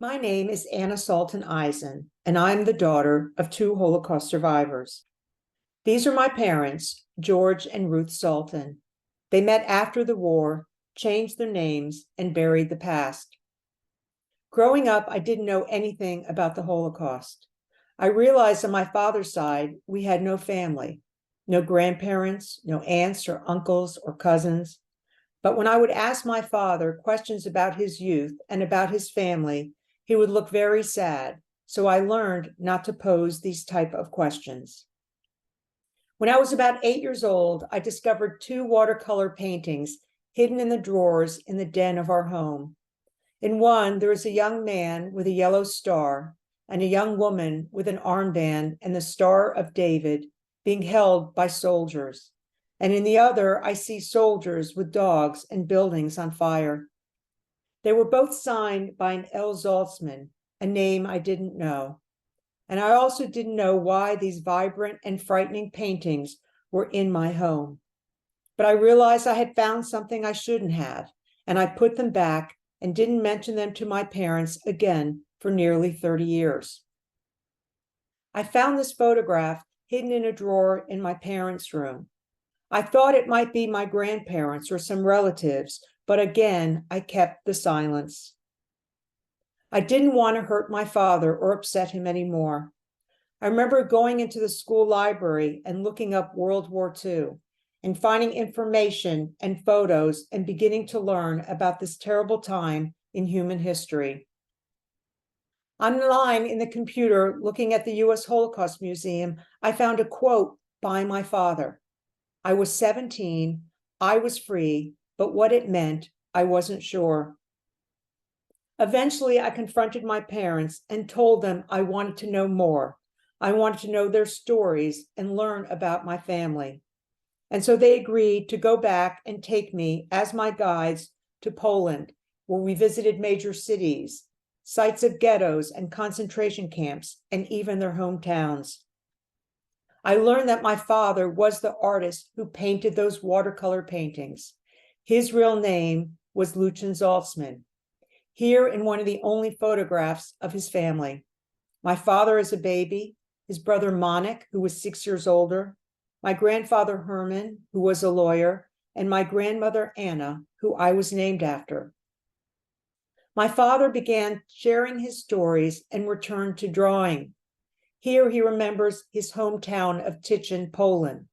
My name is Anna Salton Eisen, and I'm the daughter of two Holocaust survivors. These are my parents, George and Ruth Salton. They met after the war, changed their names, and buried the past. Growing up, I didn't know anything about the Holocaust. I realized on my father's side, we had no family, no grandparents, no aunts or uncles or cousins. But when I would ask my father questions about his youth and about his family, he would look very sad. So I learned not to pose these type of questions. When I was about 8 years old, I discovered two watercolor paintings hidden in the drawers in the den of our home. In one, there is a young man with a yellow star and a young woman with an armband and the Star of David being held by soldiers. And in the other, I see soldiers with dogs and buildings on fire. They were both signed by an L. Zaltzman, a name I didn't know. And I also didn't know why these vibrant and frightening paintings were in my home. But I realized I had found something I shouldn't have, and I put them back and didn't mention them to my parents again for nearly 30 years. I found this photograph hidden in a drawer in my parents' room. I thought it might be my grandparents or some relatives, but again, I kept the silence. I didn't want to hurt my father or upset him anymore. I remember going into the school library and looking up World War II and finding information and photos and beginning to learn about this terrible time in human history. Online in the computer, looking at the U.S. Holocaust Museum, I found a quote by my father. I was 17, I was free, but what it meant, I wasn't sure. Eventually, I confronted my parents and told them I wanted to know more. I wanted to know their stories and learn about my family. And so they agreed to go back and take me as my guides to Poland, where we visited major cities, sites of ghettos and concentration camps, and even their hometowns. I learned that my father was the artist who painted those watercolor paintings. His real name was Lucien Zaltzman. Here in one of the only photographs of his family. My father as a baby, his brother Monik, who was 6 years older, my grandfather Herman, who was a lawyer, and my grandmother Anna, who I was named after. My father began sharing his stories and returned to drawing. Here he remembers his hometown of Tichin, Poland,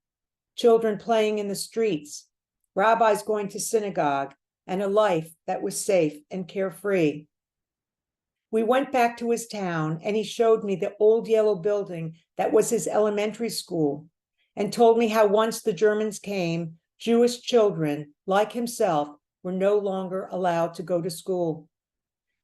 children playing in the streets, rabbis going to synagogue, and a life that was safe and carefree. We went back to his town and he showed me the old yellow building that was his elementary school and told me how once the Germans came, Jewish children, like himself, were no longer allowed to go to school.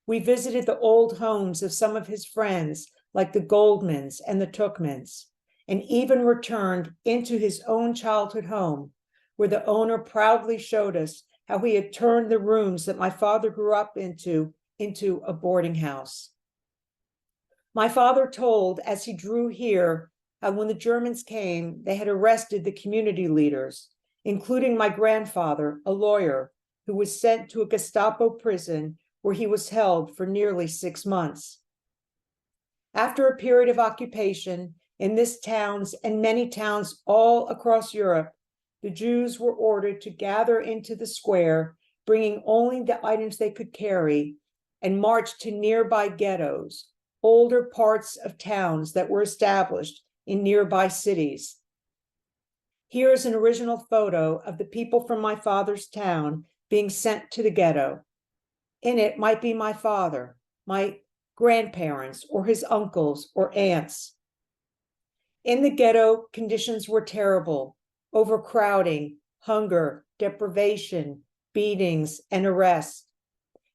We visited the old homes of some of his friends, like the Goldmans and the Tuchmans, and even returned into his own childhood home, where the owner proudly showed us how he had turned the rooms that my father grew up into a boarding house. My father told, as he drew here, how when the Germans came, they had arrested the community leaders, including my grandfather, a lawyer, who was sent to a Gestapo prison where he was held for nearly 6 months. After a period of occupation in this town's and many towns all across Europe, the Jews were ordered to gather into the square, bringing only the items they could carry, and march to nearby ghettos, older parts of towns that were established in nearby cities. Here is an original photo of the people from my father's town being sent to the ghetto. In it might be my father, my grandparents, or his uncles or aunts. In the ghetto, conditions were terrible. Overcrowding, hunger, deprivation, beatings, and arrests.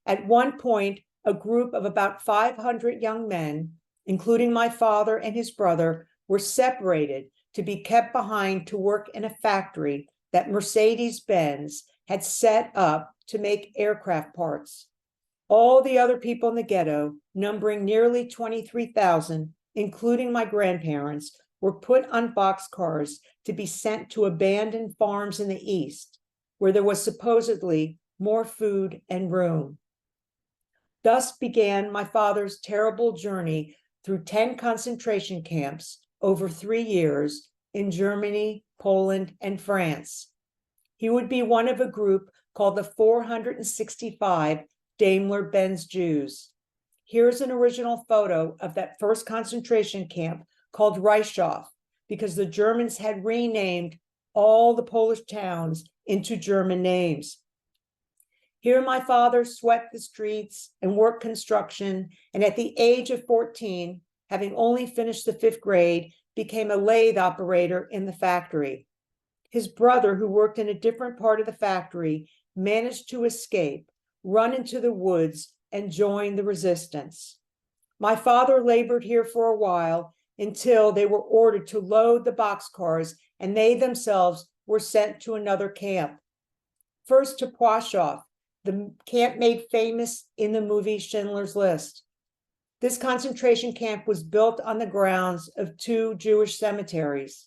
At one point, a group of about 500 young men, including my father and his brother, were separated to be kept behind to work in a factory that Mercedes-Benz had set up to make aircraft parts. All the other people in the ghetto, numbering nearly 23,000, including my grandparents, were put on boxcars to be sent to abandoned farms in the east, where there was supposedly more food and room. Thus began my father's terrible journey through 10 concentration camps over 3 years in Germany, Poland, and France. He would be one of a group called the 465 Daimler-Benz Jews. Here's an original photo of that first concentration camp called Reichshof, because the Germans had renamed all the Polish towns into German names. Here my father swept the streets and worked construction, and at the age of 14, having only finished the 5th grade, became a lathe operator in the factory. His brother, who worked in a different part of the factory, managed to escape, run into the woods, and join the resistance. My father labored here for a while until they were ordered to load the boxcars, and they themselves were sent to another camp. First to Płaszów, the camp made famous in the movie Schindler's List. This concentration camp was built on the grounds of 2 Jewish cemeteries.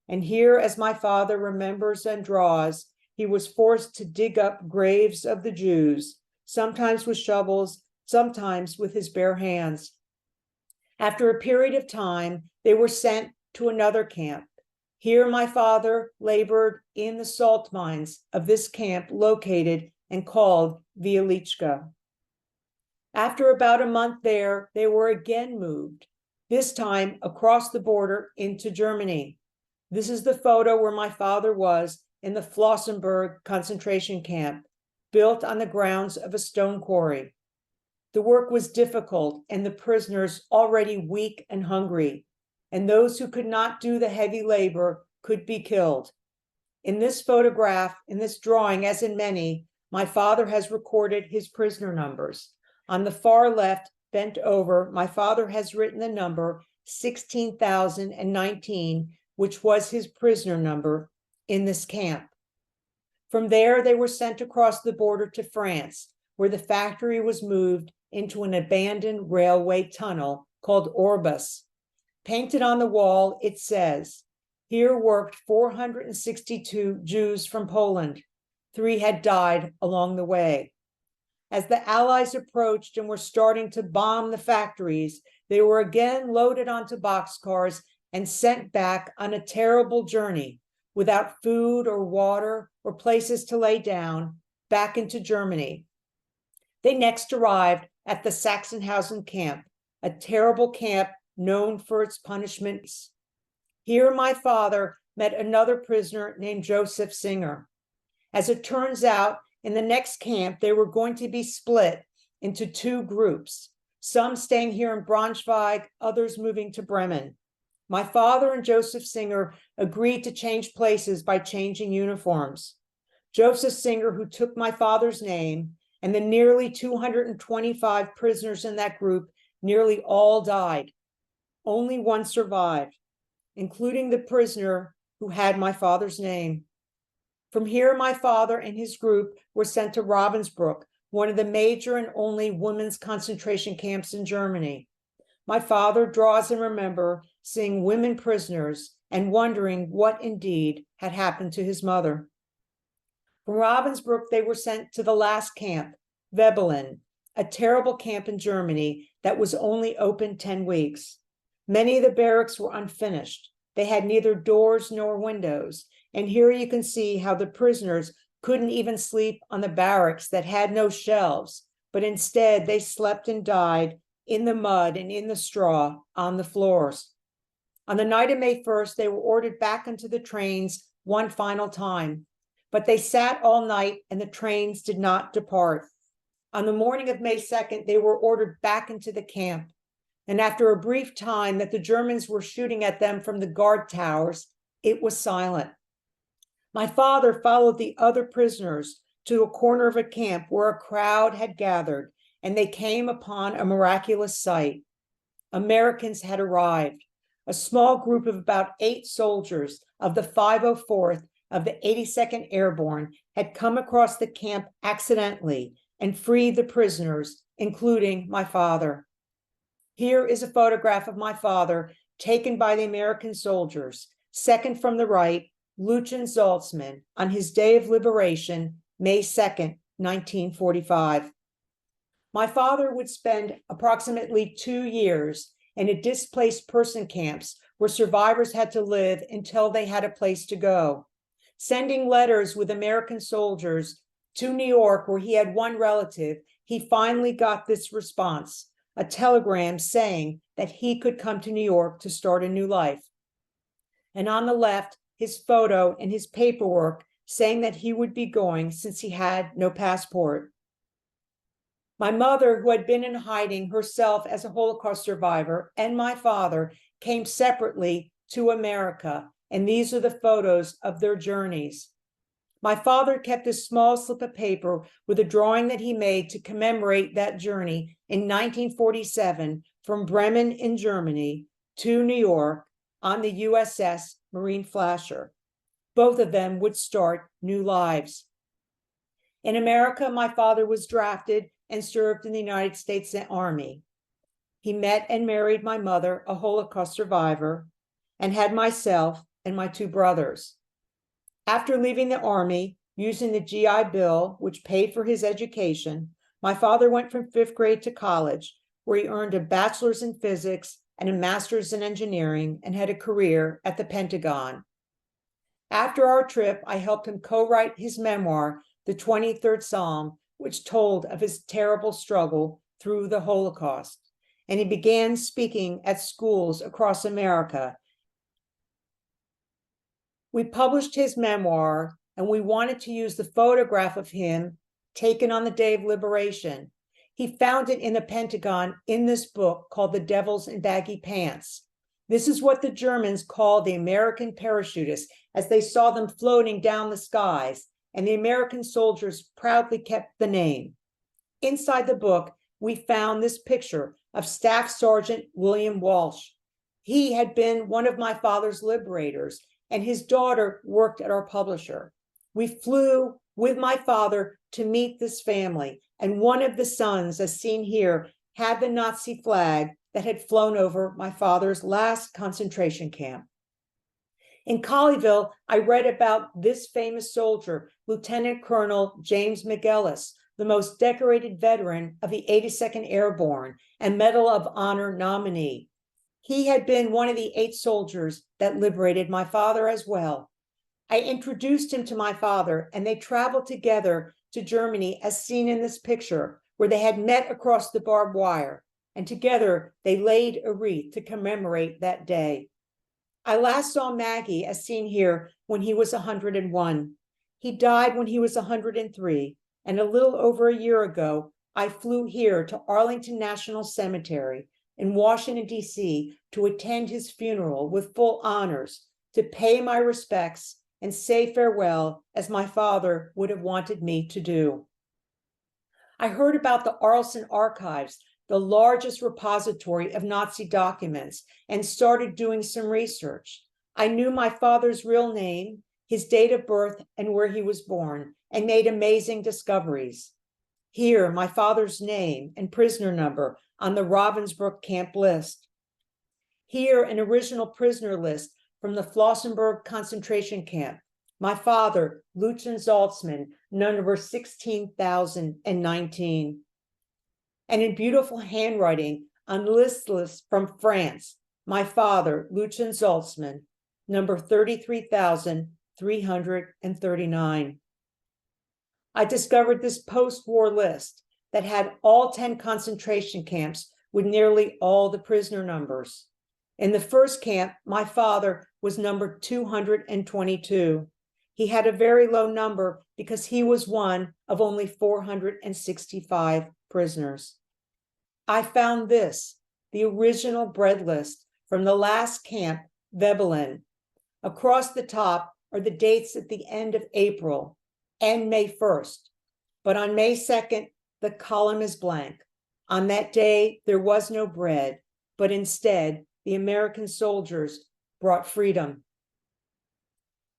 And here, as my father remembers and draws, he was forced to dig up graves of the Jews, sometimes with shovels, sometimes with his bare hands. After a period of time, they were sent to another camp. Here, my father labored in the salt mines of this camp located and called Wieliczka. After about a month there, they were again moved, this time across the border into Germany. This is the photo where my father was in the Flossenburg concentration camp, built on the grounds of a stone quarry. The work was difficult, and the prisoners already weak and hungry, and those who could not do the heavy labor could be killed. In this photograph, in this drawing, as in many, my father has recorded his prisoner numbers. On the far left, bent over, my father has written the number 16,019, which was his prisoner number in this camp. From there, they were sent across the border to France, where the factory was moved into an abandoned railway tunnel called Orbus. Painted on the wall, it says, "Here worked 462 Jews from Poland. 3 had died along the way." As the Allies approached and were starting to bomb the factories, they were again loaded onto boxcars and sent back on a terrible journey without food or water or places to lay down, back into Germany. They next arrived at the Sachsenhausen camp, a terrible camp known for its punishments. Here my father met another prisoner named Joseph Singer. As it turns out, in the next camp, they were going to be split into 2 groups, some staying here in Braunschweig, others moving to Bremen. My father and Joseph Singer agreed to change places by changing uniforms. Joseph Singer, who took my father's name, and the nearly 225 prisoners in that group, nearly all died. Only one survived, including the prisoner who had my father's name. From here, my father and his group were sent to Ravensbrück, one of the major and only women's concentration camps in Germany. My father draws and remembers seeing women prisoners and wondering what indeed had happened to his mother. From Ravensbrück, they were sent to the last camp, Webelin, a terrible camp in Germany that was only open 10 weeks. Many of the barracks were unfinished. They had neither doors nor windows. And here you can see how the prisoners couldn't even sleep on the barracks that had no shelves, but instead they slept and died in the mud and in the straw on the floors. On the night of May 1st, they were ordered back into the trains one final time, but they sat all night and the trains did not depart. On the morning of May 2nd, they were ordered back into the camp. And after a brief time that the Germans were shooting at them from the guard towers, it was silent. My father followed the other prisoners to a corner of a camp where a crowd had gathered, and they came upon a miraculous sight. Americans had arrived. A small group of about 8 soldiers of the 504th of the 82nd Airborne had come across the camp accidentally and freed the prisoners, including my father. Here is a photograph of my father taken by the American soldiers, second from the right, Lucian Zaltzman, on his day of liberation, May 2nd, 1945. My father would spend approximately 2 years in a displaced person camps where survivors had to live until they had a place to go, sending letters with American soldiers to New York, where he had one relative. He finally got this response, a telegram saying that he could come to New York to start a new life. And on the left, his photo and his paperwork saying that he would be going since he had no passport. My mother, who had been in hiding herself as a Holocaust survivor, and my father came separately to America, and these are the photos of their journeys. My father kept a small slip of paper with a drawing that he made to commemorate that journey in 1947 from Bremen in Germany to New York on the USS Marine Flasher. Both of them would start new lives. In America, my father was drafted and served in the United States Army. He met and married my mother, a Holocaust survivor, and had myself and my two brothers. After leaving the Army, using the GI Bill, which paid for his education, my father went from 5th grade to college, where he earned a bachelor's in physics and a master's in engineering and had a career at the Pentagon. After our trip, I helped him co-write his memoir, The 23rd Psalm, which told of his terrible struggle through the Holocaust. And he began speaking at schools across America. We published his memoir, and we wanted to use the photograph of him taken on the day of liberation. He found it in the Pentagon in this book called The Devils in Baggy Pants. This is what the Germans called the American parachutists, as they saw them floating down the skies, and the American soldiers proudly kept the name. Inside the book, we found this picture of Staff Sergeant William Walsh. He had been one of my father's liberators, and his daughter worked at our publisher. We flew with my father to meet this family, and one of the sons, as seen here, had the Nazi flag that had flown over my father's last concentration camp. In Colleyville, I read about this famous soldier, Lieutenant Colonel James McGillis, the most decorated veteran of the 82nd Airborne and Medal of Honor nominee. He had been one of the 8 soldiers that liberated my father as well. I introduced him to my father, and they traveled together to Germany, as seen in this picture, where they had met across the barbed wire, and together they laid a wreath to commemorate that day. I last saw Maggie, as seen here, when he was 101. He died when he was 103, and a little over a year ago, I flew here to Arlington National Cemetery in Washington, D.C., to attend his funeral with full honors, to pay my respects and say farewell as my father would have wanted me to do. I heard about the Arlson Archives, the largest repository of Nazi documents, and started doing some research. I knew my father's real name, his date of birth, and where he was born, and made amazing discoveries. Here, my father's name and prisoner number on the Ravensbrück camp list. Here, an original prisoner list from the Flossenburg concentration camp. My father, Lucian Zaltzman, number 16,019. And in beautiful handwriting on list from France, my father, Lucian Zaltzman, number 33,339. I discovered this post-war list that had all 10 concentration camps with nearly all the prisoner numbers. In the first camp, my father was number 222. He had a very low number because he was one of only 465 prisoners. I found this, the original bread list from the last camp, Vebelen. Across the top are the dates at the end of April and May 1st. But on May 2nd, the column is blank. On that day, there was no bread, but instead, the American soldiers brought freedom.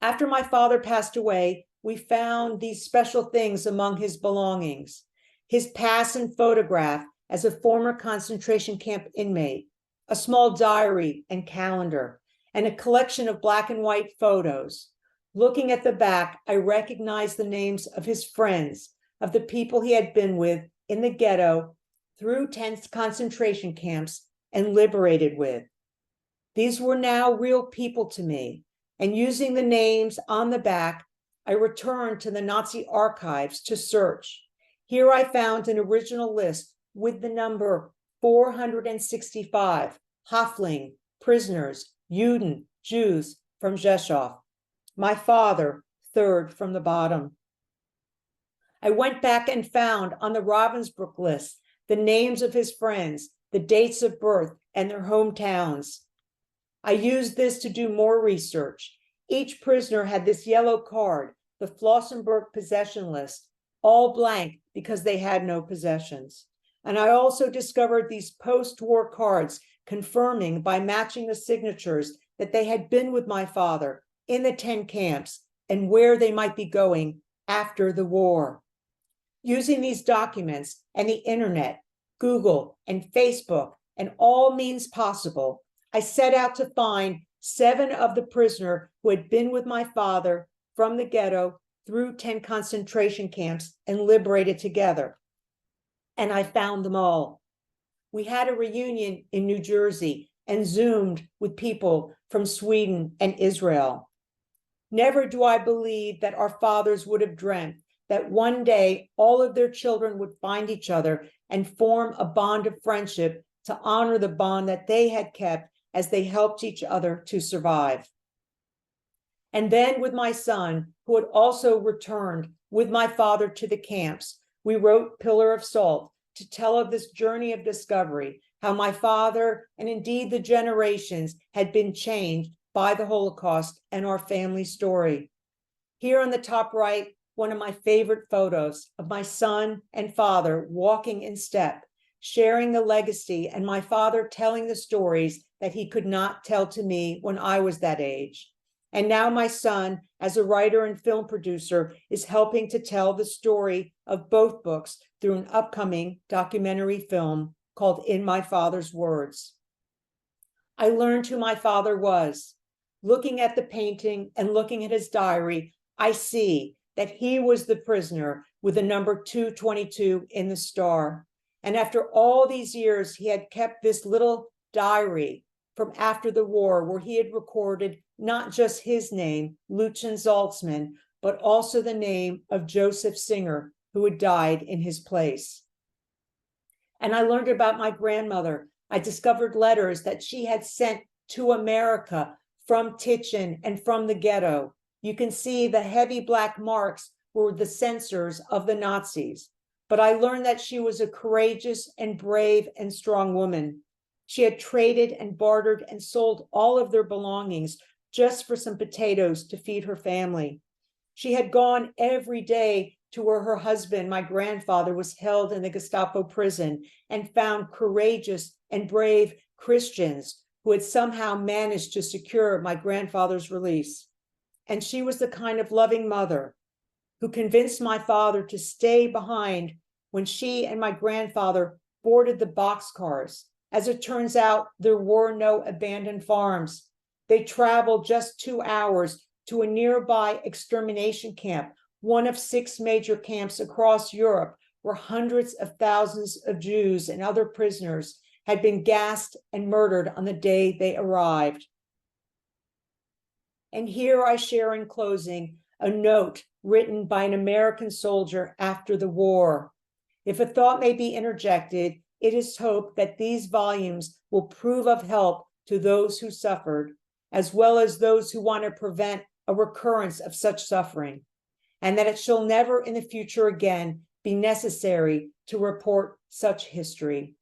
After my father passed away, we found these special things among his belongings: his pass and photograph as a former concentration camp inmate, a small diary and calendar, and a collection of black and white photos. Looking at the back, I recognized the names of his friends, of the people he had been with in the ghetto through 10 concentration camps and liberated with. These were now real people to me, and using the names on the back, I returned to the Nazi archives to search. Here I found an original list with the number 465, Häftling, prisoners, Juden, Jews from Rzeszów. My father, third from the bottom. I went back and found on the Ravensbrück list the names of his friends, the dates of birth, and their hometowns. I used this to do more research. Each prisoner had this yellow card, the Flossenburg possession list, all blank because they had no possessions. And I also discovered these post-war cards confirming by matching the signatures that they had been with my father in the 10 camps and where they might be going after the war. Using these documents and the internet, Google and Facebook, and all means possible, I set out to find 7 of the prisoners who had been with my father from the ghetto through 10 concentration camps and liberated together. And I found them all. We had a reunion in New Jersey and Zoomed with people from Sweden and Israel. Never do I believe that our fathers would have dreamt that one day all of their children would find each other and form a bond of friendship to honor the bond that they had kept as they helped each other to survive. And then with my son, who had also returned with my father to the camps, we wrote Pillar of Salt to tell of this journey of discovery, how my father and indeed the generations had been changed by the Holocaust and our family story. Here on the top right, one of my favorite photos of my son and father walking in step, sharing the legacy, and my father telling the stories that he could not tell to me when I was that age. And now my son, as a writer and film producer, is helping to tell the story of both books through an upcoming documentary film called In My Father's Words. I learned who my father was. Looking at the painting and looking at his diary, I see that he was the prisoner with the number 222 in the star. And after all these years, he had kept this little diary from after the war where he had recorded not just his name, Lucian Zaltzman, but also the name of Joseph Singer, who had died in his place. And I learned about my grandmother. I discovered letters that she had sent to America from Tichin and from the ghetto. You can see the heavy black marks were the censors of the Nazis. But I learned that she was a courageous and brave and strong woman. She had traded and bartered and sold all of their belongings just for some potatoes to feed her family. She had gone every day to where her husband, my grandfather, was held in the Gestapo prison and found courageous and brave Christians who had somehow managed to secure my grandfather's release. And she was the kind of loving mother who convinced my father to stay behind when she and my grandfather boarded the boxcars. As it turns out, there were no abandoned farms. They traveled just 2 hours to a nearby extermination camp, one of 6 major camps across Europe, where hundreds of thousands of Jews and other prisoners had been gassed and murdered on the day they arrived. And here I share in closing a note written by an American soldier after the war. If a thought may be interjected, it is hoped that these volumes will prove of help to those who suffered, as well as those who want to prevent a recurrence of such suffering, and that it shall never in the future again be necessary to report such history.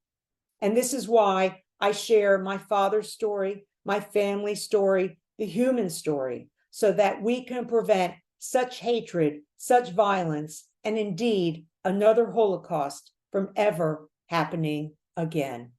And this is why I share my father's story, my family's story, the human story, so that we can prevent such hatred, such violence, and indeed another Holocaust from ever happening again.